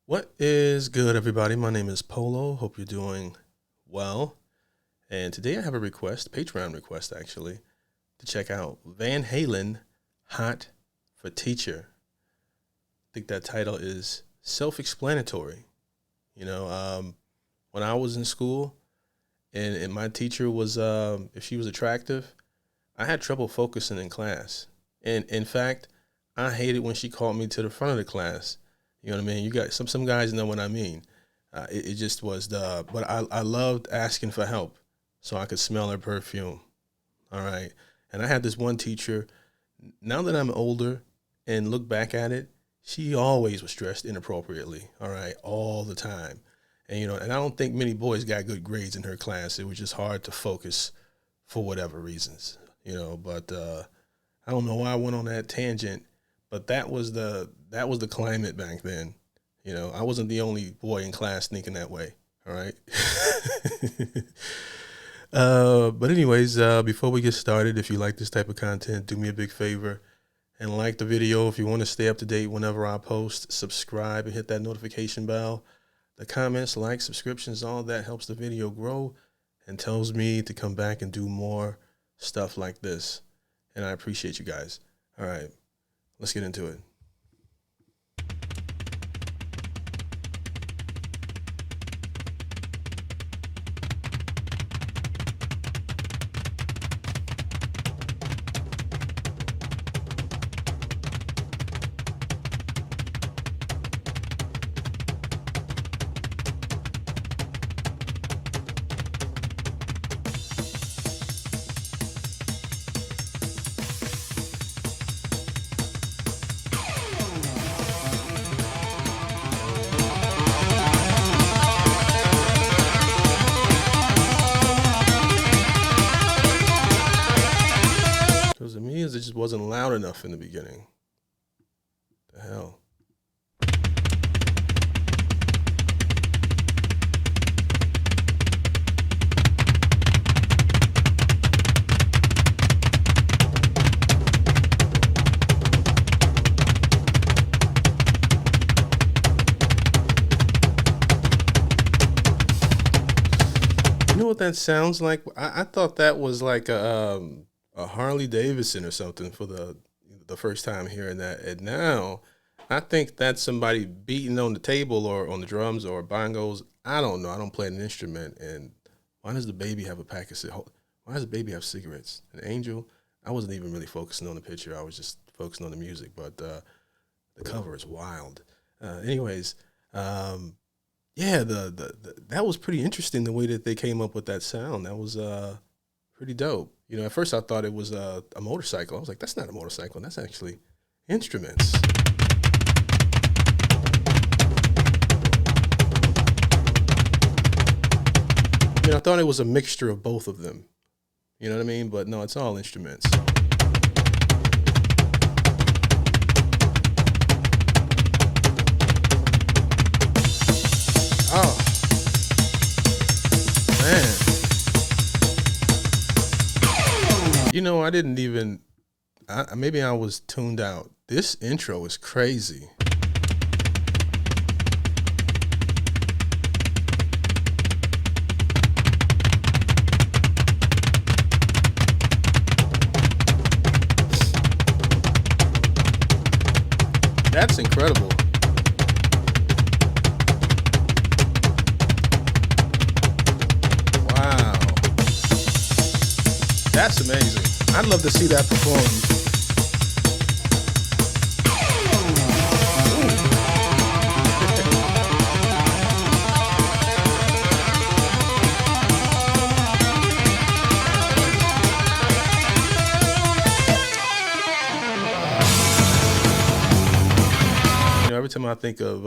What is good, everybody? My name is Polo. Hope you're doing well. And today I have a request, Patreon request actually, to check out Van Halen, Hot for Teacher. I think that title is self-explanatory. When I was in school and my teacher was, if she was attractive, I had trouble focusing in class. And in fact, I hated when she called me to the front of the class. You know what I mean? You got some guys know what I mean. It just was but I loved asking for help so I could smell her perfume. All right. And I had this one teacher. Now that I'm older and look back at it, she always was dressed inappropriately. All right. All the time. And, and I don't think many boys got good grades in her class. It was just hard to focus for whatever reasons, but I don't know why I went on that tangent. But that was the climate back then. I wasn't the only boy in class thinking that way. All right. But anyways, before we get started, if you like this type of content, do me a big favor and like the video. If you want to stay up to date whenever I post, subscribe and hit that notification bell. The comments, likes, subscriptions, all that helps the video grow and tells me to come back and do more stuff like this. And I appreciate you guys. All right. Let's get into it. To me, it just wasn't loud enough in the beginning. The hell. You know what that sounds like? I thought that was like a Harley Davidson or something for the first time hearing that. And now I think that's somebody beating on the table or on the drums or bongos. I don't know. I don't play an instrument. And why does the baby have a pack of why does the baby have cigarettes? An angel? I wasn't even really focusing on the picture. I was just focusing on the music, but the cover is wild. Anyways, yeah, that was pretty interesting, the way that they came up with that sound. That was pretty dope. At first I thought it was a motorcycle. I was like, that's not a motorcycle. That's actually instruments. I thought it was a mixture of both of them. You know what I mean? But no, it's all instruments. Oh, man. I didn't even, maybe I was tuned out. This intro is crazy. That's incredible. Wow. That's amazing. I'd love to see that performed. Every time I think of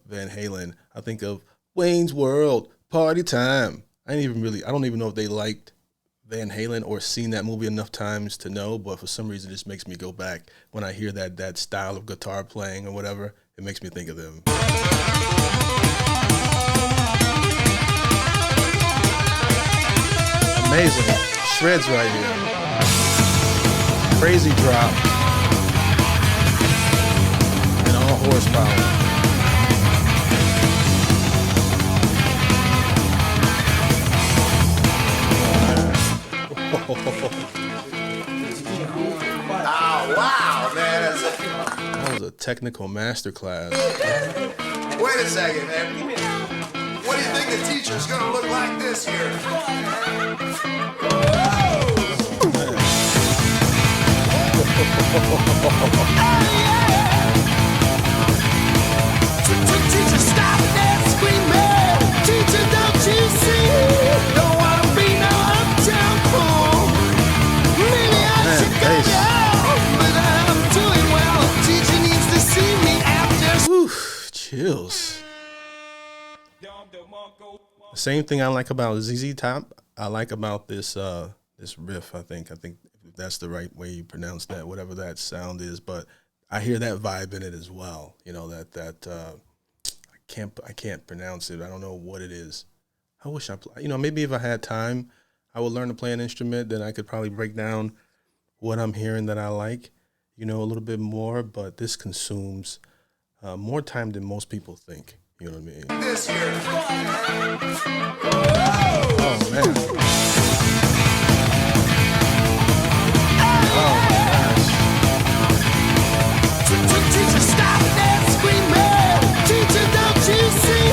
Van Halen, I think of Wayne's World, Party Time. I don't even know if they liked Van Halen or seen that movie enough times to know, but for some reason it just makes me go back when I hear that style of guitar playing or whatever. It makes me think of them. Amazing. Shreds right here. Crazy drop. And all horsepower. Oh, wow, man. That was a technical masterclass. Wait a second, man. What do you think the teacher's going to look like this year? Teacher, stop that screaming. Teacher, don't you see? Don't want to be no uptown fool. Maybe I should go down, but I'm doing well. Teacher needs to see me after. Whew, chills. The same thing I like about ZZ Top, I like about this this riff. I think that's the right way you pronounce that, whatever that sound is. But I hear that vibe in it as well. You know, that I can't pronounce it. I don't know what it is. I wish maybe if I had time, I would learn to play an instrument. Then I could probably break down what I'm hearing that I like, a little bit more. But this consumes more time than most people think. You know what I mean? This year. Oh, man. Teacher, stop that screaming. Teacher, don't you see?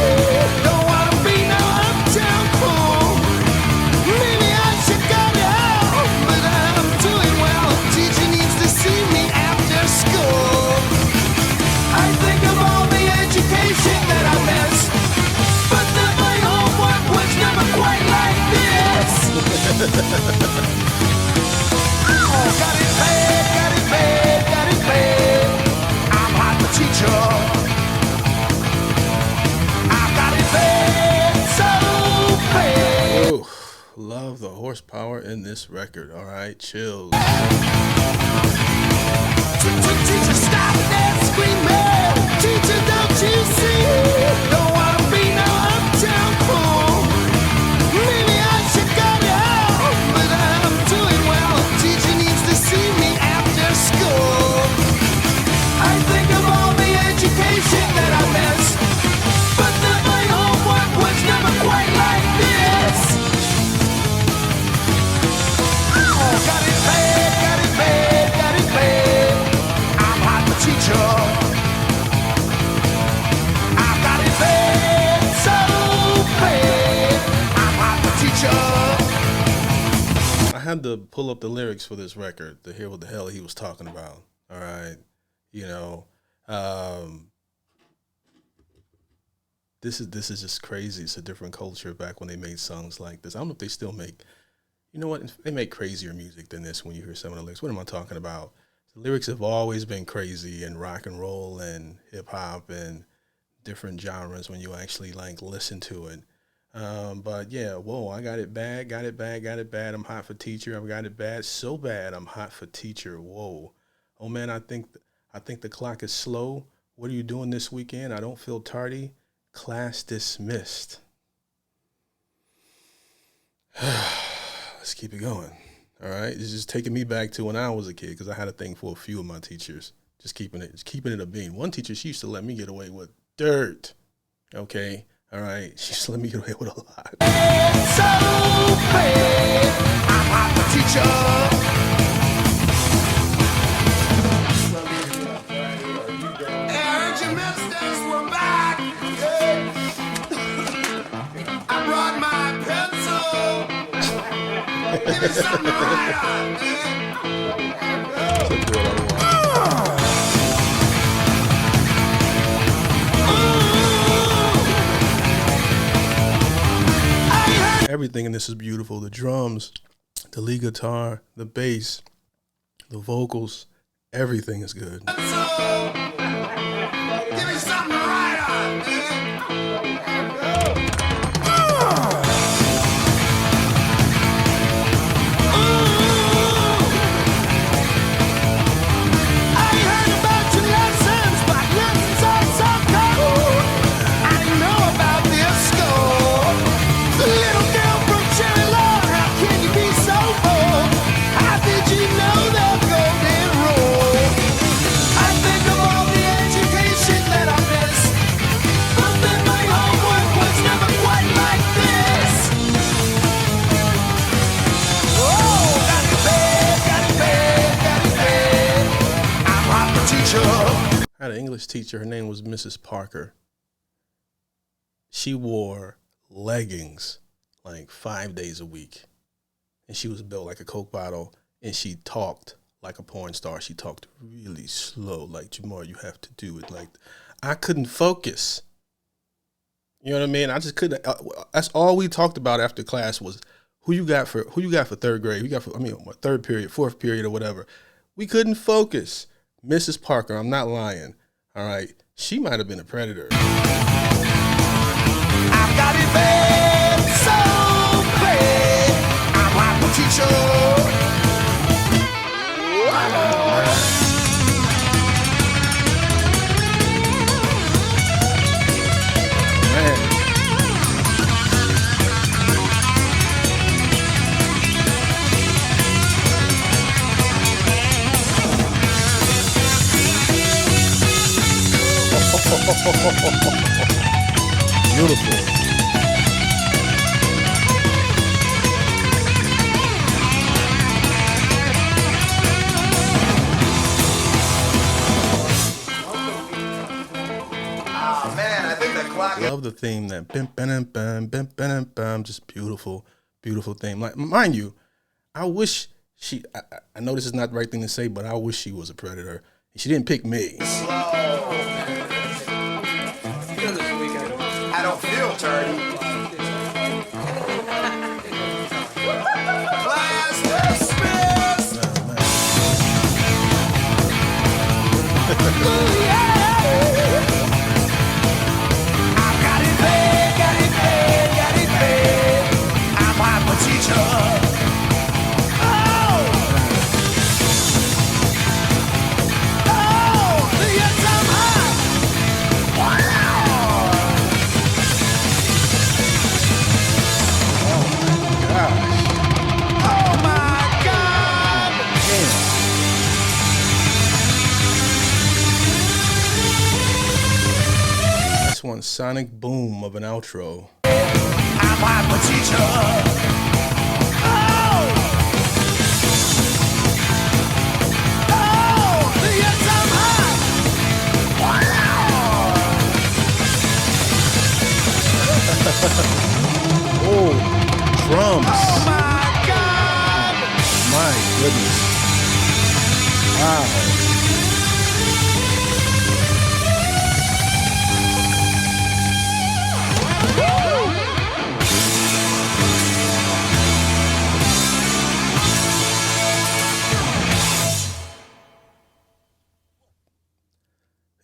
Don't want to be no uptown fool. Maybe I should go down, but I'm doing well. Teacher needs to see me after school. I think of all the education that I missed, but that my homework was never quite like this. Oh, got it bad, got it bad, got it bad. I'm hot for teacher. I got it bad, so bad. Oh, love the horsepower in this record. All right, chills. Teacher, stop that screaming. Teacher, don't you see? Don't want to be no uptown fool. Maybe I should go down, but I'm doing well. Teacher needs to see me after school. I think of all the education that I missed, but that my homework was never quite like this. Oh, got it bad, got it bad, got it bad. I'm hot for teacher. I got it bad, so bad. I'm hot for teacher. I had to pull up the lyrics for this record to hear what the hell he was talking about. All right. This is just crazy. It's a different culture back when they made songs like this. I don't know if they still make, they make crazier music than this when you hear some of the lyrics. What am I talking about? The lyrics have always been crazy in rock and roll and hip hop and different genres when you actually listen to it. But yeah, whoa, I got it bad, got it bad, got it bad. I'm hot for teacher. I've got it bad, so bad. I'm hot for teacher. Whoa. Oh man, I think the clock is slow. What are you doing this weekend? I don't feel tardy. Class dismissed. Let's keep it going. All right. It's just taking me back to when I was a kid because I had a thing for a few of my teachers. Just keeping it a bean. One teacher, she used to let me get away with dirt. Okay. All right. She used to let me get away with a lot. So bad. I'm hot for teacher. I brought my pencil. Give me something to write on, Everything in this is beautiful. The drums, the lead guitar, the bass, the vocals, everything is good. Give me something to write on, I think of all the education that I've been I had an English teacher. Her name was Mrs. Parker. She wore leggings like 5 days a week. And she was built like a Coke bottle. And she talked like a porn star. She talked really slow. Like, Jamar, you have to do it. Like, I couldn't focus. You know what I mean? I just couldn't. That's all we talked about after class was who you got for third grade. Who you got for, third period, fourth period, or whatever. We couldn't focus. Mrs. Parker, I'm not lying. All right, she might have been a predator. I've got it bad, so bad. I'm like a teacher. Beautiful. Love the theme, that bim bam bam bim bam bam, just beautiful, beautiful theme. Like, mind you, I wish she. I know this is not the right thing to say, but I wish she was a predator. She didn't pick me. I don't feel dirty. Class dismissed. I've got it bad, got it bad, got it bad. I'm like a teacher. Yes, I'm hot. Oh my God. That's one sonic boom of an outro. I'm like a teacher. Yes, I'm hot. Oh, drums. Oh my God. My goodness. Wow.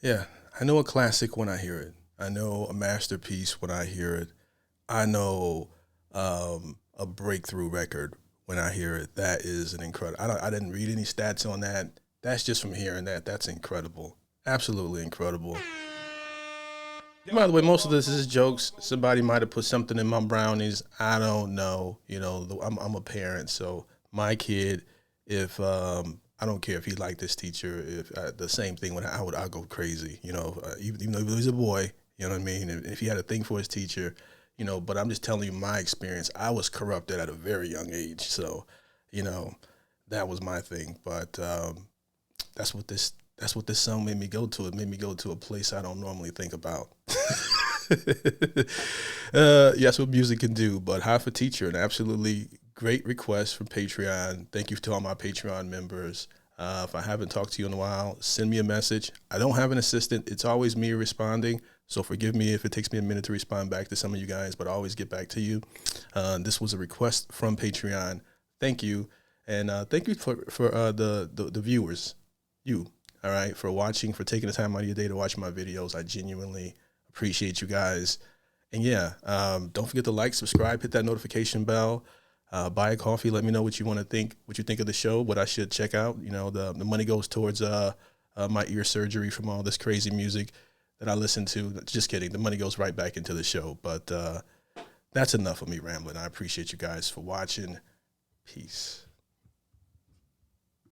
Yeah, I know a classic when I hear it. I know a masterpiece when I hear it. I know a breakthrough record when I hear it. That is an incredible. I didn't read any stats on that. That's just from hearing that. That's incredible. Absolutely incredible. By the way, most of this is jokes. Somebody might have put something in my brownies. I don't know. You know, I'm a parent, so my kid, if I don't care if he liked this teacher, if the same thing when I'll go crazy. You know, even though he was a boy, you know what I mean. If he had a thing for his teacher, you know. But I'm just telling you my experience. I was corrupted at a very young age, so you know that was my thing. But that's what this song made me go to. It made me go to a place I don't normally think about. Yes, what music can do. But High for Teacher, an absolutely great request from Patreon. Thank you to all my Patreon members. If I haven't talked to you in a while, send me a message. I don't have an assistant. It's always me responding. So forgive me if it takes me a minute to respond back to some of you guys, but I always get back to you. This was a request from Patreon. Thank you. And thank you for the viewers, all right, for watching, for taking the time out of your day to watch my videos. I genuinely appreciate you guys. And yeah, don't forget to like, subscribe, hit that notification bell, buy a coffee. Let me know what you think of the show, what I should check out. You know, the money goes towards my ear surgery from all this crazy music that I listen to. Just kidding. The money goes right back into the show. But that's enough of me rambling. I appreciate you guys for watching. Peace.